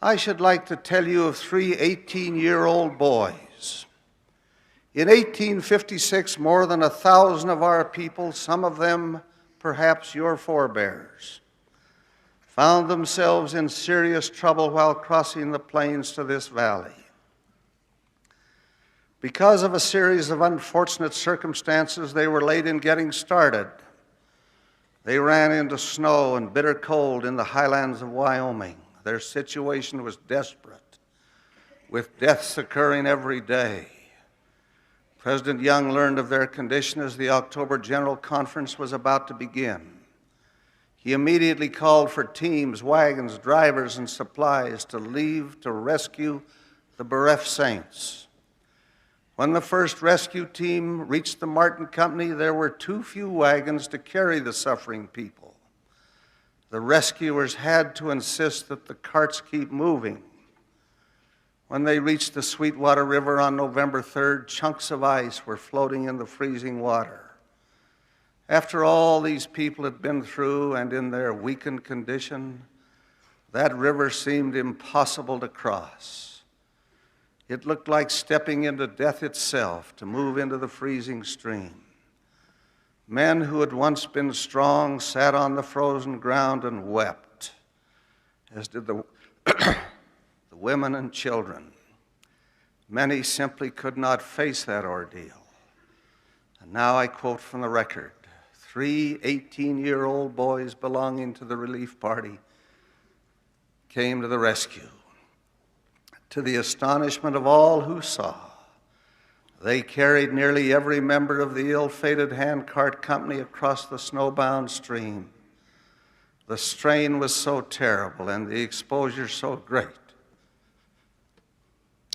I should like to tell you of three 18-year-old boys. In 1856, more than 1,000 of our people, some of them perhaps your forebears, found themselves in serious trouble while crossing the plains to this valley. Because of a series of unfortunate circumstances, they were late in getting started. They ran into snow and bitter cold in the highlands of Wyoming. Their situation was desperate, with deaths occurring every day. President Young learned of their condition as the October General Conference was about to begin. He immediately called for teams, wagons, drivers, and supplies to leave to rescue the bereft saints. When the first rescue team reached the Martin Company, there were too few wagons to carry the suffering people. The rescuers had to insist that the carts keep moving. When they reached the Sweetwater River on November 3rd, chunks of ice were floating in the freezing water. After all these people had been through and in their weakened condition, that river seemed impossible to cross. It looked like stepping into death itself to move into the freezing stream. Men who had once been strong sat on the frozen ground and wept, as did the women and children. Many simply could not face that ordeal. And now I quote from the record. Three 18-year-old boys belonging to the relief party came to the rescue. To the astonishment of all who saw, they carried nearly every member of the ill-fated handcart company across the snowbound stream. The strain was so terrible and the exposure so great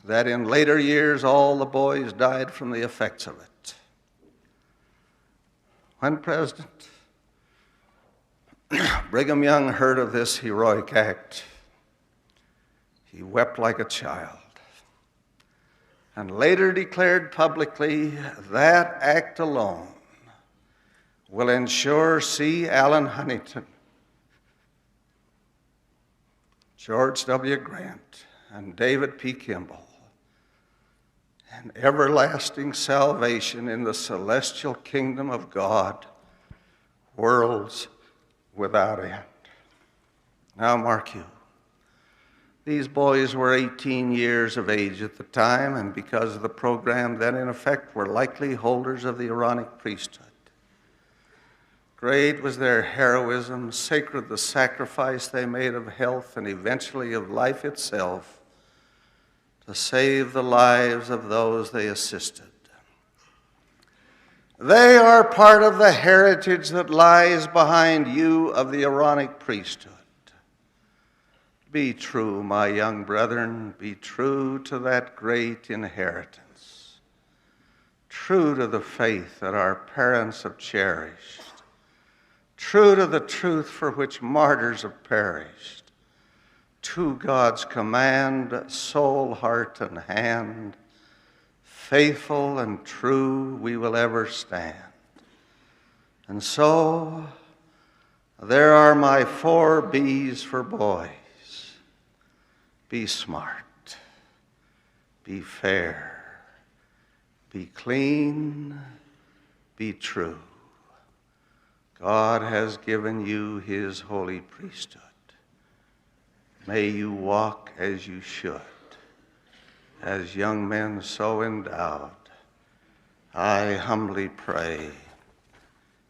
that in later years all the boys died from the effects of it. When President Brigham Young heard of this heroic act, he wept like a child and later declared publicly that act alone will ensure C. Allen Huntington, George W. Grant, and David P. Kimball an everlasting salvation in the celestial kingdom of God, worlds without end. Now mark you. These boys were 18 years of age at the time, and because of the program then in effect, were likely holders of the Aaronic priesthood. Great was their heroism, sacred the sacrifice they made of health and eventually of life itself to save the lives of those they assisted. They are part of the heritage that lies behind you of the Aaronic priesthood. Be true, my young brethren, be true to that great inheritance, true to the faith that our parents have cherished, true to the truth for which martyrs have perished, to God's command, soul, heart, and hand, faithful and true we will ever stand. And so, there are my 4 B's for boys. Be smart, be fair, be clean, be true. God has given you his holy priesthood. May you walk as you should, as young men so endowed. I humbly pray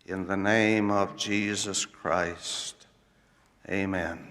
in the name of Jesus Christ. Amen.